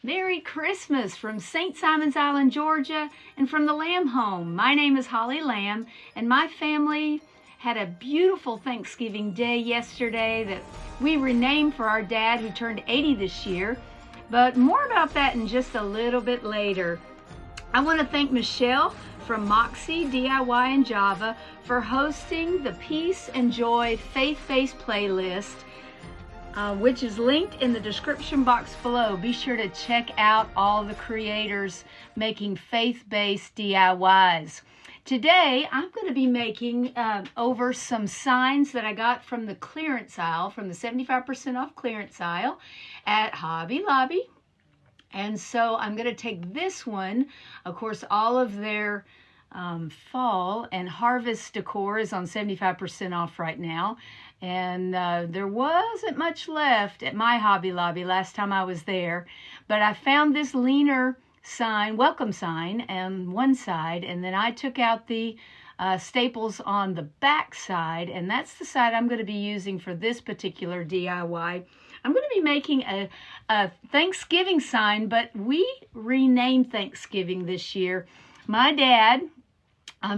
Merry Christmas from St. Simon's Island, Georgia, and from the Lamb home. My name is Holly Lamb, and my family had a beautiful Thanksgiving day yesterday that we renamed for our dad, who turned 80 this year. But more about that in just a little bit later. I want to thank Michelle from Moxie, DIY and Java for hosting the Peace and Joy faith-based playlist, which is linked in the description box below. Be sure to check out all the creators making faith-based DIYs. Today, I'm going to be making over some signs that I got from the clearance aisle, from the 75% off clearance aisle at Hobby Lobby. And so I'm going to take this one. Of course, all of their fall and harvest decor is on 75% off right now. And there wasn't much left at my Hobby Lobby last time I was there. But I found this leaner sign, welcome sign, on one side. And then I took out the staples on the back side. And that's the side I'm going to be using for this particular DIY. I'm going to be making a Thanksgiving sign, but we renamed Thanksgiving this year. My dad,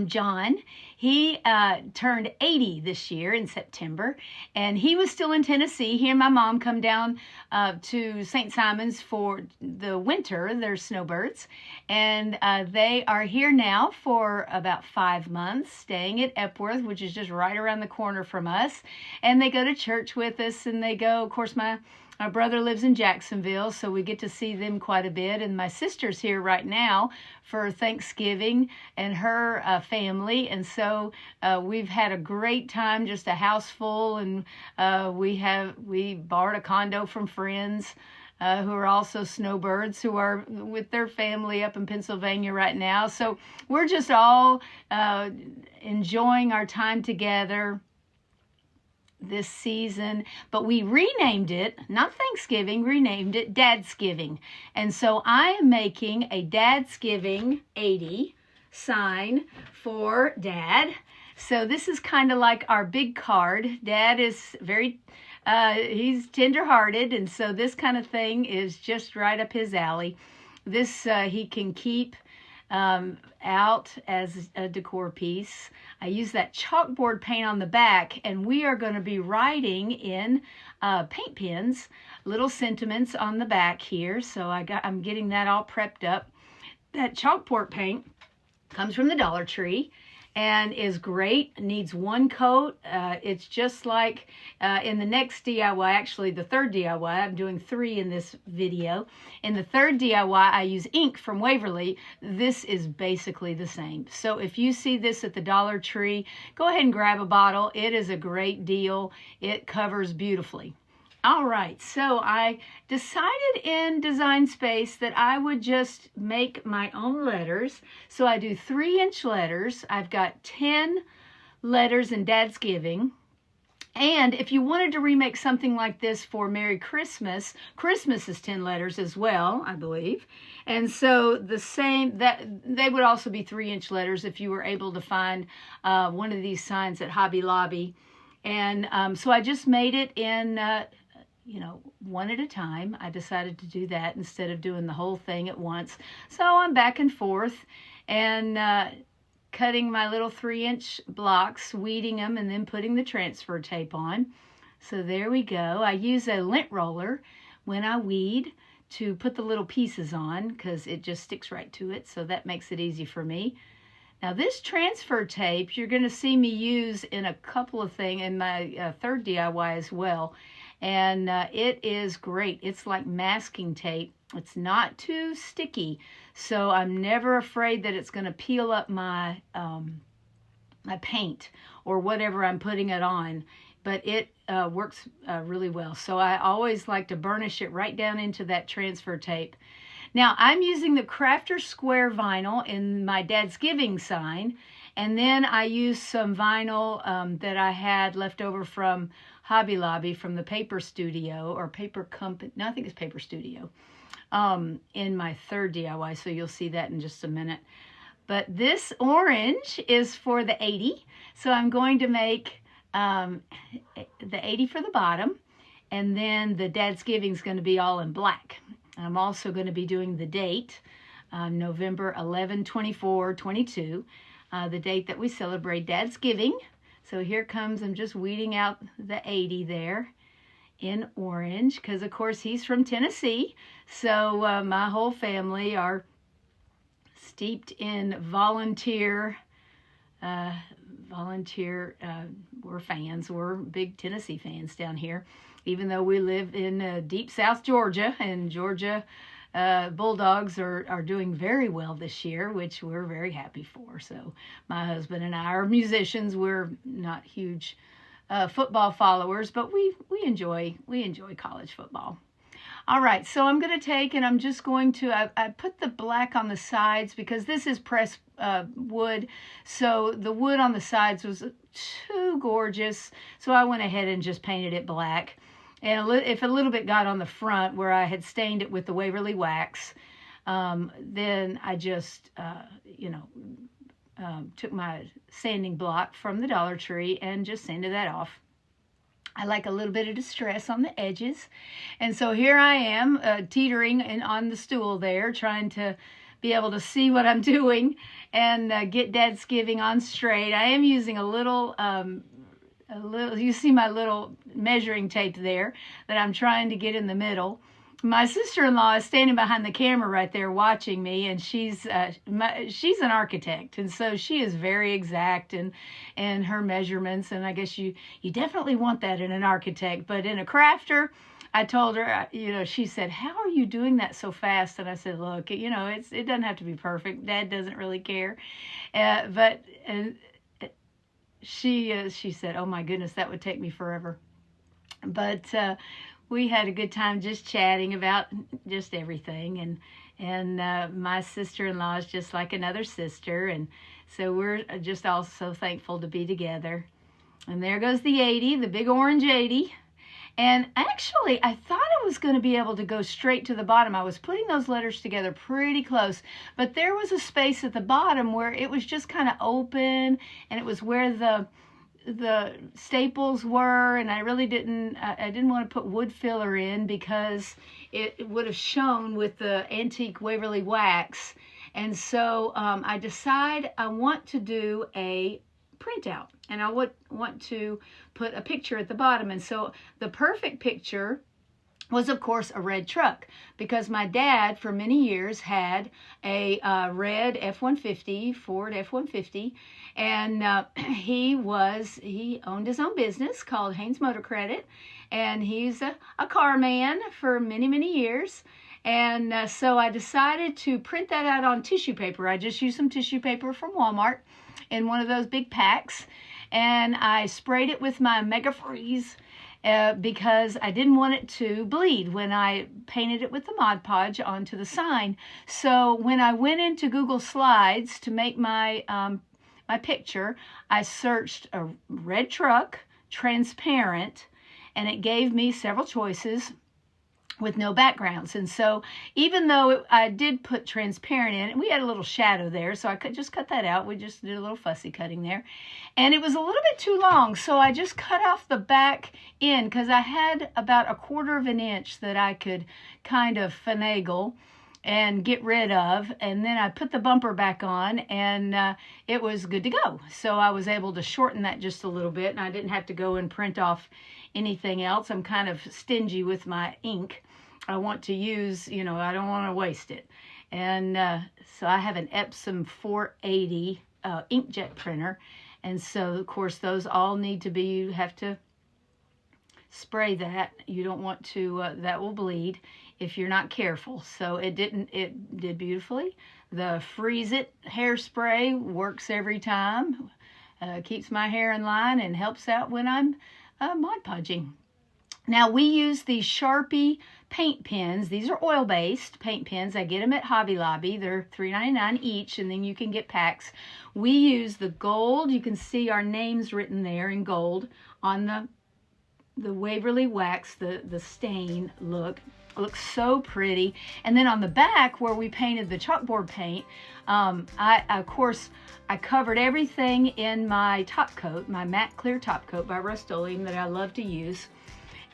John, he turned 80 this year in September, and he was still in Tennessee. He and my mom come down to St. Simon's for the winter. They're snowbirds, and they are here now for about 5 months, staying at Epworth, which is just right around the corner from us. And they go to church with us, and they go, of course, my brother lives in Jacksonville, so we get to see them quite a bit. And my sister's here right now for Thanksgiving and her family. And so we've had a great time, just a house full. And we borrowed a condo from friends who are also snowbirds, who are with their family up in Pennsylvania right now. So we're just all enjoying our time together this season, but we renamed it, not Thanksgiving, renamed it Dadsgiving. And so I am making a Dadsgiving 80 sign for Dad. So this is kind of like our big card. Dad is very, he's tender-hearted, and so this kind of thing is just right up his alley. This he can keep out as a decor piece. I use that chalkboard paint on the back, and we are going to be writing in paint pens little sentiments on the back here. So I'm getting that all prepped up. That chalkboard paint comes from the Dollar Tree and is great. Needs one coat. It's just like in the next DIY, actually the third DIY, I'm doing 3 in this video. In the third DIY, I use ink from Waverly. This is basically the same. So if you see this at the Dollar Tree, go ahead and grab a bottle. It is a great deal. It covers beautifully. All right, so I decided in Design Space that I would just make my own letters. So I do 3-inch letters. I've got 10 letters in Dadsgiving. And if you wanted to remake something like this for Merry Christmas, Christmas is 10 letters as well, I believe. And so the same, that they would also be 3-inch letters if you were able to find one of these signs at Hobby Lobby. And so I just made it in one at a time. I decided to do that instead of doing the whole thing at once. So I'm back and forth and cutting my little 3-inch blocks, weeding them, and then putting the transfer tape on. So there we go. I use a lint roller when I weed to put the little pieces on because it just sticks right to it. So that makes it easy for me. Now this transfer tape, you're going to see me use in a couple of things in my third DIY as well. And it is great. It's like masking tape. It's not too sticky, so I'm never afraid that it's going to peel up my my paint or whatever I'm putting it on. But it works really well. So I always like to burnish it right down into that transfer tape. Now I'm using the Crafter Square vinyl in my Dadsgiving sign, and then I use some vinyl that I had left over from Hobby Lobby from the Paper Studio or Paper Company. No, I think it's Paper Studio in my third DIY. So you'll see that in just a minute. But this orange is for the 80. So I'm going to make the 80 for the bottom, and then the Dadsgiving is going to be all in black. I'm also going to be doing the date, November 11, 24, 22, the date that we celebrate Dad's Giving. So here comes, I'm just weeding out the 80 there in orange, because of course he's from Tennessee. So my whole family are steeped in volunteer, we're fans. We're big Tennessee fans down here, even though we live in deep South Georgia, and Georgia Bulldogs are doing very well this year, which we're very happy for. So my husband and I are musicians. We're not huge football followers, but we enjoy college football. All right, so I'm going to take, and I'm just going to, I put the black on the sides because this is pressed wood, so the wood on the sides was too gorgeous, so I went ahead and just painted it black. And if a little bit got on the front where I had stained it with the Waverly wax, then I just, took my sanding block from the Dollar Tree and just sanded that off. I like a little bit of distress on the edges. And so here I am teetering on the stool there, trying to be able to see what I'm doing and get Dad's Giving on straight. I am using a little, you see my little measuring tape there that I'm trying to get in the middle. My sister-in-law is standing behind the camera right there watching me, and she's an architect, and so she is very exact in her measurements, and I guess you definitely want that in an architect. But in a crafter, I told her, she said, "How are you doing that so fast?" And I said, "Look, it doesn't have to be perfect. Dad doesn't really care." But she said, "Oh my goodness, that would take me forever." But we had a good time just chatting about just everything, and my sister-in-law is just like another sister, and so we're just also thankful to be together. And there goes the 80, the big orange 80. And actually, I thought I was going to be able to go straight to the bottom. I was putting those letters together pretty close, but there was a space at the bottom where it was just kind of open, and it was where the staples were, and I really didn't want to put wood filler in because it would have shown with the antique Waverly wax. And so I decide I want to do a printout, and I would want to put a picture at the bottom. And so the perfect picture was, of course, a red truck, because my dad for many years had a red F-150, Ford F-150, and he owned his own business called Haynes Motor Credit, and he's a car man for many, many years. And so I decided to print that out on tissue paper. I just used some tissue paper from Walmart in one of those big packs, and I sprayed it with my Mega Freeze because I didn't want it to bleed when I painted it with the Mod Podge onto the sign. So when I went into Google Slides to make my my picture, I searched a red truck, transparent, and it gave me several choices with no backgrounds. And so even though I did put transparent in it, we had a little shadow there, so I could just cut that out. We just did a little fussy cutting there. And it was a little bit too long, so I just cut off the back end because I had about 1/4 of an inch that I could kind of finagle and get rid of. And then I put the bumper back on, and it was good to go. So I was able to shorten that just a little bit, and I didn't have to go and print off anything else. I'm kind of stingy with my ink. I want to use, I don't want to waste it. And so I have an Epsom 480 inkjet printer. And so, of course, those all need to be, you have to spray that. You don't want to, that will bleed if you're not careful. So it did beautifully. The Freeze It hairspray works every time. Keeps my hair in line and helps out when I'm Mod Podging. Now, we use these Sharpie paint pens. These are oil-based paint pens. I get them at Hobby Lobby. They're $3.99 each, and then you can get packs. We use the gold. You can see our names written there in gold on the Waverly wax, the stain look. It looks so pretty. And then on the back where we painted the chalkboard paint, of course, I covered everything in my top coat, my matte clear top coat by Rust-Oleum that I love to use.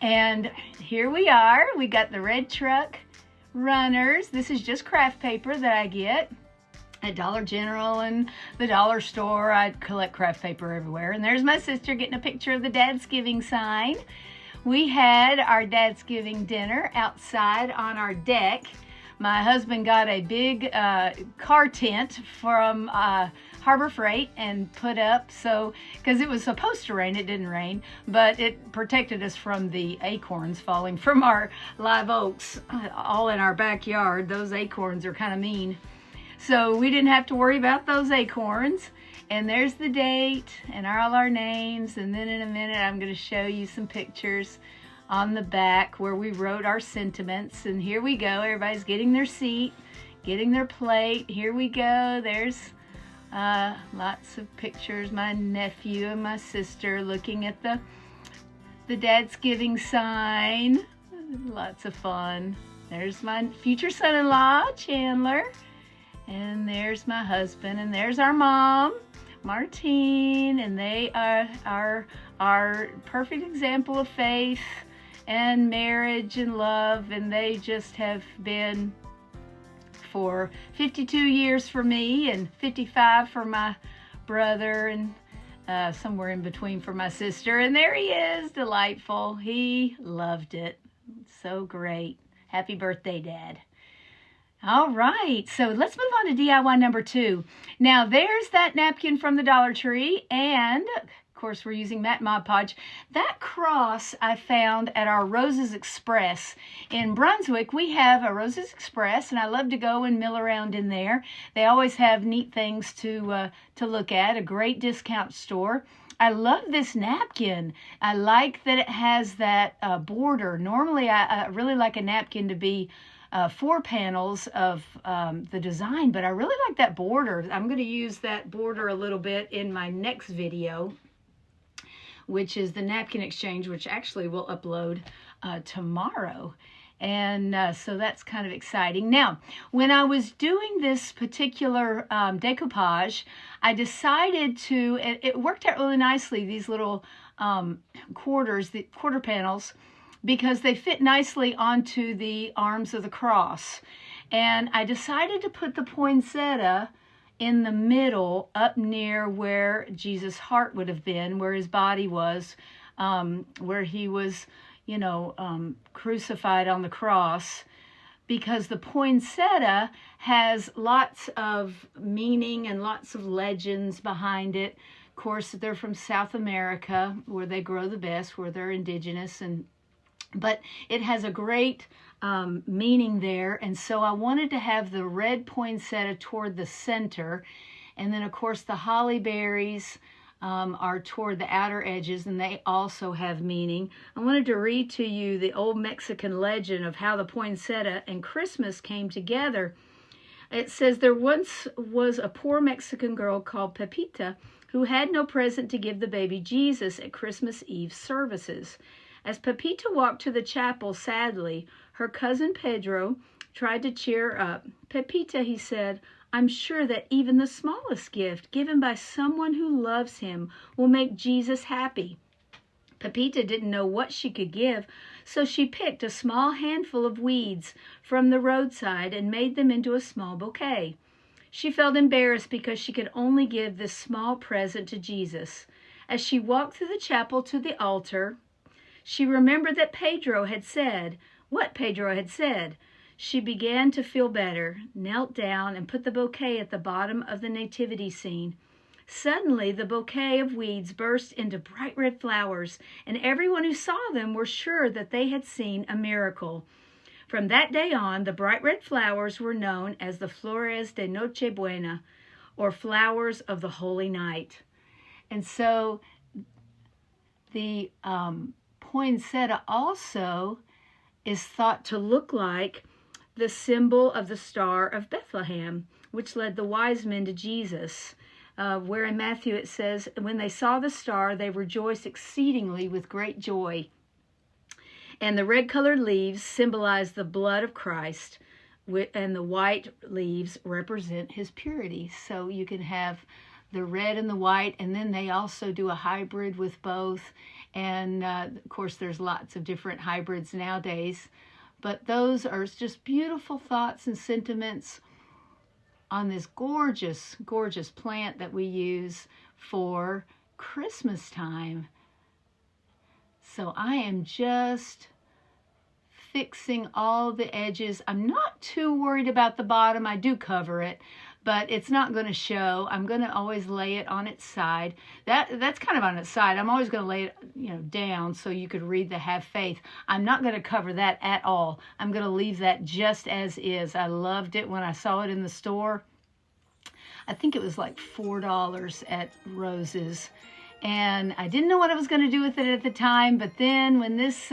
And here we are. We got the red truck runners. This is just craft paper that I get at Dollar General and the dollar store. I collect craft paper everywhere. And there's my sister getting a picture of the Dadsgiving sign. We had our Dadsgiving dinner outside on our deck. My husband got a big car tent from Harbor Freight and put up, because it was supposed to rain, it didn't rain, but it protected us from the acorns falling from our live oaks all in our backyard. Those acorns are kind of mean. So we didn't have to worry about those acorns. And there's the date and all our names. And then in a minute, I'm going to show you some pictures on the back where we wrote our sentiments. And here we go. Everybody's getting their seat, getting their plate. Here we go. There's lots of pictures. My nephew and my sister looking at the Dadsgiving sign. Lots of fun. There's my future son-in-law, Chandler. And there's my husband, and there's our mom, Martine, and they are our perfect example of faith and marriage and love, and they just have been for 52 years for me and 55 for my brother, and somewhere in between for my sister. And there he is, delightful. He loved it. So great. Happy birthday, Dad. All right, so let's move on to DIY number 2. Now, there's that napkin from the Dollar Tree, and of course, we're using Matte Mod Podge. That cross I found at our Roses Express. In Brunswick, we have a Roses Express, and I love to go and mill around in there. They always have neat things to look at, a great discount store. I love this napkin. I like that it has that border. Normally, I really like a napkin to be 4 panels of the design, but I really like that border. I'm going to use that border a little bit in my next video, which is the napkin exchange, which actually will upload tomorrow. And so that's kind of exciting. Now, when I was doing this particular decoupage, I decided to, it worked out really nicely, these little quarters, the quarter panels, because they fit nicely onto the arms of the cross. And I decided to put the poinsettia in the middle, up near where Jesus' heart would have been, where his body was, where he was, crucified on the cross, because the poinsettia has lots of meaning and lots of legends behind it. Of course, they're from South America, where they grow the best, where they're indigenous, but it has a great meaning there. And so I wanted to have the red poinsettia toward the center. And then, of course, the holly berries are toward the outer edges, and they also have meaning. I wanted to read to you the old Mexican legend of how the poinsettia and Christmas came together. It says, there once was a poor Mexican girl called Pepita who had no present to give the baby Jesus at Christmas Eve services. As Pepita walked to the chapel sadly, her cousin Pedro tried to cheer her up. Pepita, he said, I'm sure that even the smallest gift given by someone who loves him will make Jesus happy. Pepita didn't know what she could give, so she picked a small handful of weeds from the roadside and made them into a small bouquet. She felt embarrassed because she could only give this small present to Jesus. As she walked through the chapel to the altar, she remembered that Pedro had said, what Pedro had said. She began to feel better, knelt down, and put the bouquet at the bottom of the nativity scene. Suddenly, the bouquet of weeds burst into bright red flowers, and everyone who saw them were sure that they had seen a miracle. From that day on, the bright red flowers were known as the Flores de Nochebuena, or flowers of the Holy Night. And so the poinsettia also is thought to look like the symbol of the Star of Bethlehem, which led the wise men to Jesus, where in Matthew it says, when they saw the star, they rejoiced exceedingly with great joy. And the red-colored leaves symbolize the blood of Christ, and the white leaves represent his purity. So you can have the red and the white, and then they also do a hybrid with both. And of course, there's lots of different hybrids nowadays. but those are just beautiful thoughts and sentiments on this gorgeous, gorgeous plant that we use for Christmas time. So I am just fixing all the edges. I'm not too worried about the bottom. I do cover it, but it's not going to show. I'm going to always lay it on its side. That's kind of on its side. I'm always going to lay it, down so you could read the Have Faith. I'm not going to cover that at all. I'm going to leave that just as is. I loved it when I saw it in the store. I think it was like $4 at Rose's. And I didn't know what I was going to do with it at the time, but then when this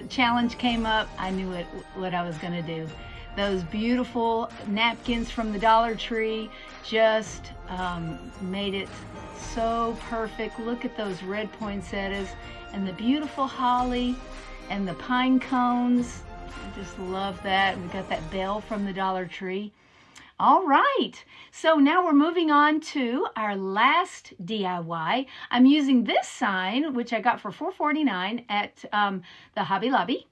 challenge came up, I knew what I was going to do. Those beautiful napkins from the Dollar Tree just made it so perfect. Look at those red poinsettias and the beautiful holly and the pine cones. I just love that. We got that bell from the Dollar Tree. All right, so now we're moving on to our last DIY. I'm using this sign, which I got for $4.49 at the Hobby Lobby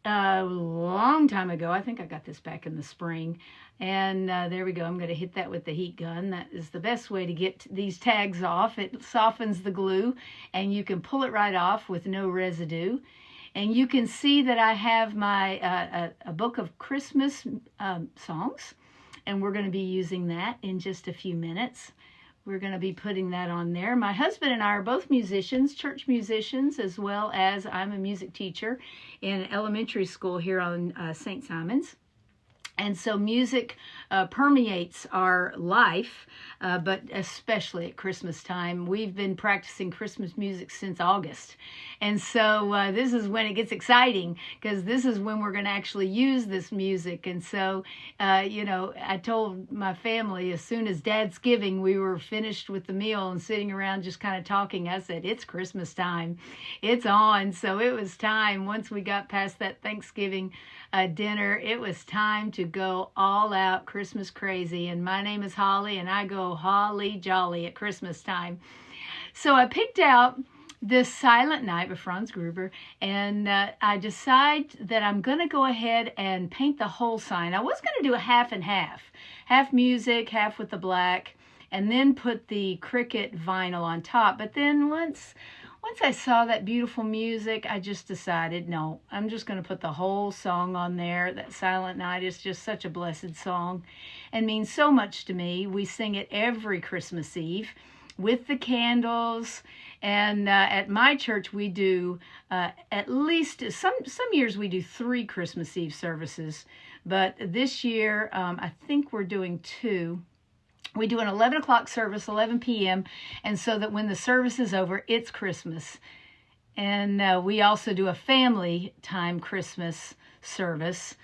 a long time ago. I think I got this back in the spring. And there we go. I'm going to hit that with the heat gun. That is the best way to get these tags off. It softens the glue, and you can pull it right off with no residue. And you can see that I have my a book of Christmas songs. And we're going to be using that in just a few minutes. We're going to be putting that on there. My husband and I are both musicians, church musicians, as well as I'm a music teacher in elementary school here on St. Simon's. And so music permeates our life, but especially at Christmas time. We've been practicing Christmas music since August. And so this is when it gets exciting, because this is when we're going to actually use this music. And so, I told my family as soon as Dad's giving, we were finished with the meal and sitting around just kind of talking. I said, it's Christmas time. It's on. So it was time. Once we got past that Thanksgiving dinner, it was time to go all out Christmas crazy. And my name is Holly, and I go holly jolly at Christmas time. So I picked out this Silent Night by Franz Gruber, and I decide that I'm going to go ahead and paint the whole sign. I was going to do a half and half music, half with the black, and then put the Cricut vinyl on top. But then once I saw that beautiful music, I just decided, no, I'm just going to put the whole song on there. That Silent Night is just such a blessed song and means so much to me. We sing it every Christmas Eve with the candles. And at my church, we do at least, some years we do 3 Christmas Eve services. But this year, I think we're doing 2. We do an 11 o'clock service, 11 p.m., and so that when the service is over, it's Christmas. And we also do a family time Christmas service,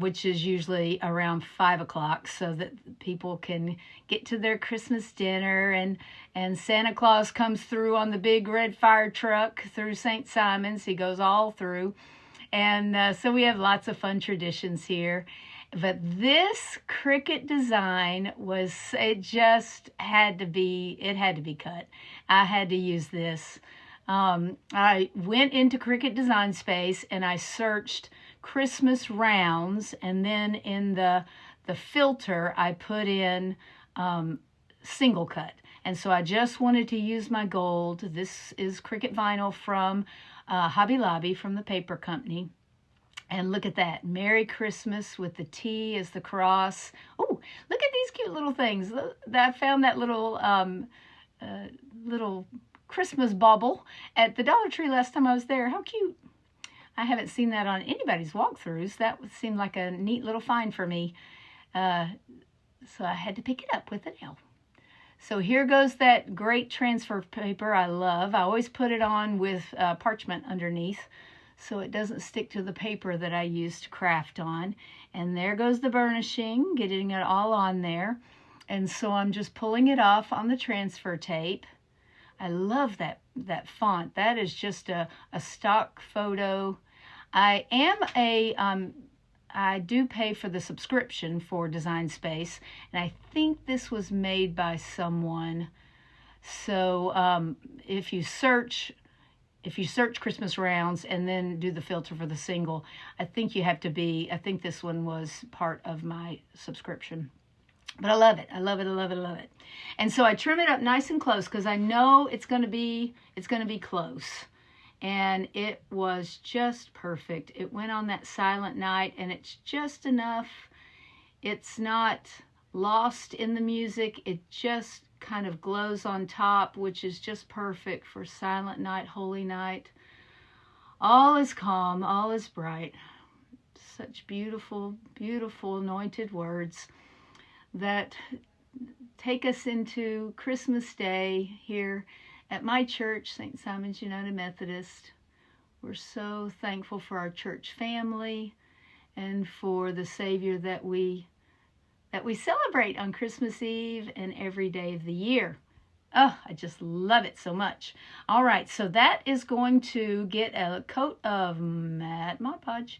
which is usually around 5 o'clock, so that people can get to their Christmas dinner, and Santa Claus comes through on the big red fire truck through St. Simon's. He goes all through. And so we have lots of fun traditions here. But this Cricut design it just had to be cut. I had to use this. I went into Cricut Design Space and I searched Christmas rounds, and then in the filter I put in single cut. And so I just wanted to use my gold. This is Cricut vinyl from Hobby Lobby, from the paper company. And look at that. Merry Christmas with the T as the cross. Oh, look at these cute little things. I found that little Christmas bauble at the Dollar Tree last time I was there. How cute. I haven't seen that on anybody's walkthroughs. That seemed like a neat little find for me. So I had to pick it up with a nail. So here goes that great transfer paper I love. I always put it on with parchment underneath, so it doesn't stick to the paper that I use to craft on. And there goes the burnishing, getting it all on there. And so I'm just pulling it off on the transfer tape. I love that font. That is just a stock photo. I do pay for the subscription for Design Space, and I think this was made by someone. So if you search if you search Christmas rounds and then do the filter for the single, I think you have to be, I think this one was part of my subscription. But I love it. I love it. I love it. I love it. And so I trim it up nice and close because I know it's going to be close. And it was just perfect. It went on that silent night, and it's just enough. It's not lost in the music. It just kind of glows on top, which is just perfect for silent night, holy night. All is calm, all is bright. Such beautiful, beautiful anointed words that take us into Christmas Day here at my church, St. Simon's United Methodist. We're so thankful for our church family and for the Savior that we celebrate on Christmas Eve and every day of the year. Oh, I just love it so much. All right, so that is going to get a coat of matte Mod Podge.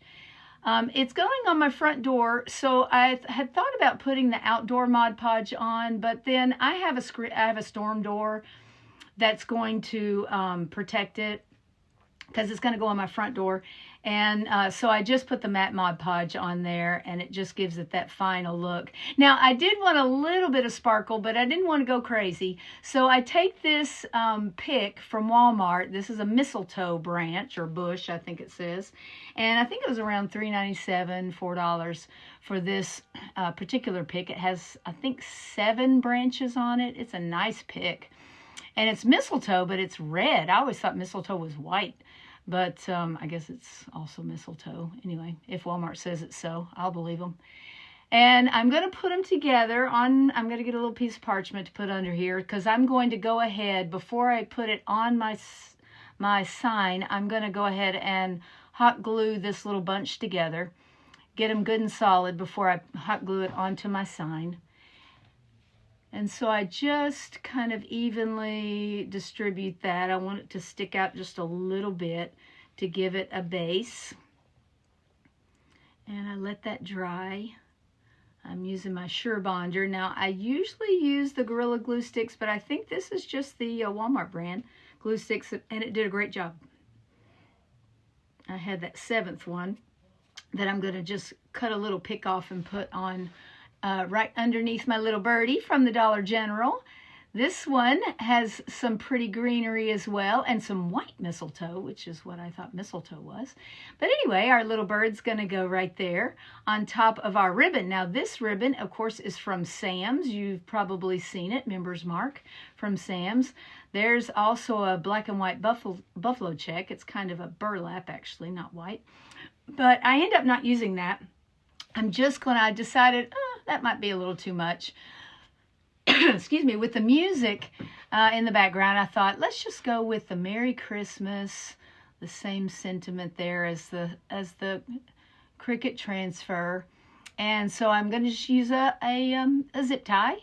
It's going on my front door, so I had thought about putting the outdoor Mod Podge on, but then I have a storm door that's going to protect it because it's going to go on my front door. And so I just put the matte Mod Podge on there, and it just gives it that final look. Now, I did want a little bit of sparkle, but I didn't want to go crazy. So I take this pick from Walmart. This is a mistletoe branch, or bush, I think it says. And I think it was around $3.97, $4 for this particular pick. It has, I think, 7 branches on it. It's a nice pick. And it's mistletoe, but it's red. I always thought mistletoe was white. But I guess it's also mistletoe. Anyway, if Walmart says it's so, I'll believe them. And I'm going to put them together on, I'm going to get a little piece of parchment to put under here because I'm going to go ahead, before I put it on my sign, I'm going to go ahead and hot glue this little bunch together. Get them good and solid before I hot glue it onto my sign. And so I just kind of evenly distribute that. I want it to stick out just a little bit to give it a base. And I let that dry. I'm using my Sure Bonder. Now, I usually use the Gorilla Glue Sticks, but I think this is just the Walmart brand glue sticks, and it did a great job. I had that 7th one that I'm going to just cut a little pick off and put on right underneath my little birdie from the Dollar General. This one has some pretty greenery as well, and some white mistletoe, which is what I thought mistletoe was. But anyway, our little bird's going to go right there on top of our ribbon. Now, this ribbon, of course, is from Sam's. You've probably seen it, Member's Mark from Sam's. There's also a black and white buffalo check. It's kind of a burlap, actually, not white. But I end up not using that. I decided, that might be a little too much. Excuse me, with the music in the background, I thought, let's just go with the Merry Christmas, the same sentiment there as the Cricut transfer. And so I'm going to just use a zip tie.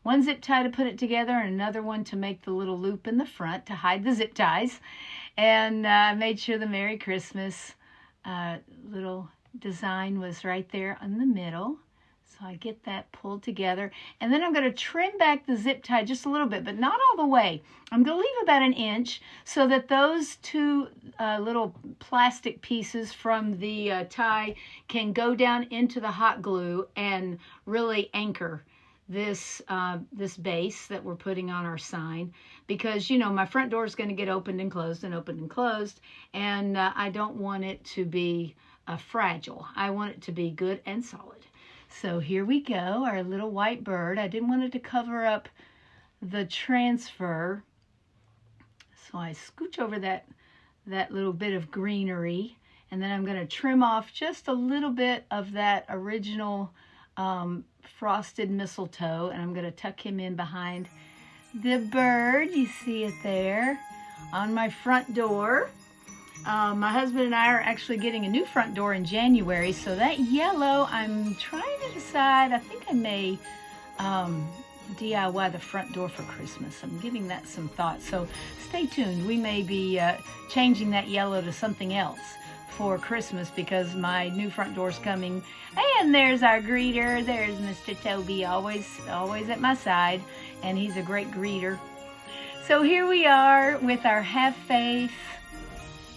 One zip tie to put it together and another one to make the little loop in the front to hide the zip ties. And I made sure the Merry Christmas little design was right there in the middle. So I get that pulled together. And then I'm going to trim back the zip tie just a little bit, but not all the way. I'm going to leave about 1 inch so that those 2 little plastic pieces from the tie can go down into the hot glue and really anchor this base that we're putting on our sign, because you know my front door is going to get opened and closed and opened and closed, and I don't want it to be fragile. I want it to be good and solid. So here we go, our little white bird. I didn't want it to cover up the transfer, so I scooch over that little bit of greenery, and then I'm going to trim off just a little bit of that original frosted mistletoe, and I'm going to tuck him in behind the bird. You see it there on my front door. My husband and I are actually getting a new front door in January, so that yellow, I'm trying to decide, I think I may DIY the front door for Christmas. I'm giving that some thought, so stay tuned. We may be changing that yellow to something else for Christmas because my new front door's coming. And there's our greeter. There's Mr. Toby, always at my side, and he's a great greeter. So here we are with our Have Faith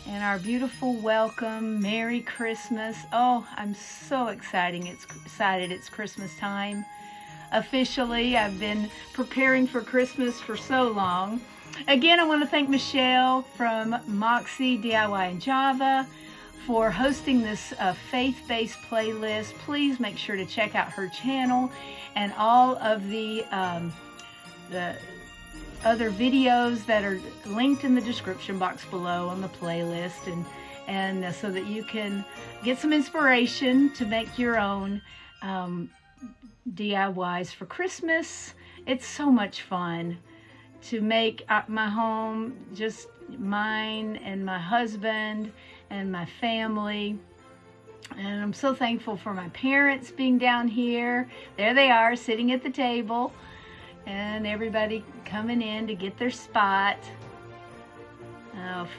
and our beautiful welcome, Merry Christmas. Oh, I'm so excited. It's Christmas time. Officially, I've been preparing for Christmas for so long. Again, I want to thank Michelle from Moxie DIY in Java for hosting this faith-based playlist. Please make sure to check out her channel and all of the other videos that are linked in the description box below on the playlist, and so that you can get some inspiration to make your own DIYs for Christmas. It's so much fun to make my home just mine and my husband and my family. And I'm so thankful for my parents being down here. There they are, sitting at the table, and everybody coming in to get their spot.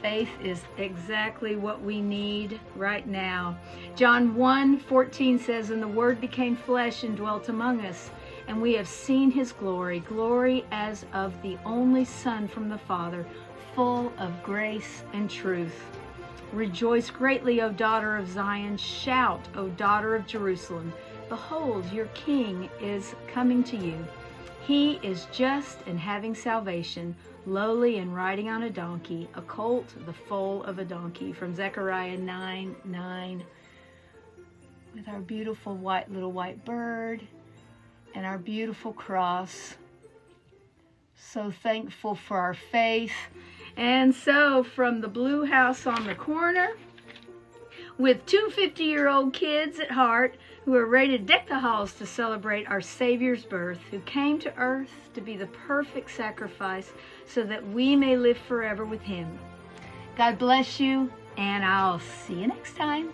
Faith is exactly what we need right now. John.14 says, "And the Word became flesh and dwelt among us, and we have seen his glory, glory as of the only Son from the Father, full of grace and truth. Rejoice greatly, O daughter of Zion. Shout, O daughter of Jerusalem. Behold, your King is coming to you. He is just and having salvation, lowly and riding on a donkey, a colt, the foal of a donkey." From Zechariah 9:9. With our beautiful little white bird and our beautiful cross. So thankful for our faith. And so from the blue house on the corner, with two 50-year-old kids at heart who are ready to deck the halls to celebrate our Savior's birth, who came to earth to be the perfect sacrifice so that we may live forever with him. God bless you, and I'll see you next time.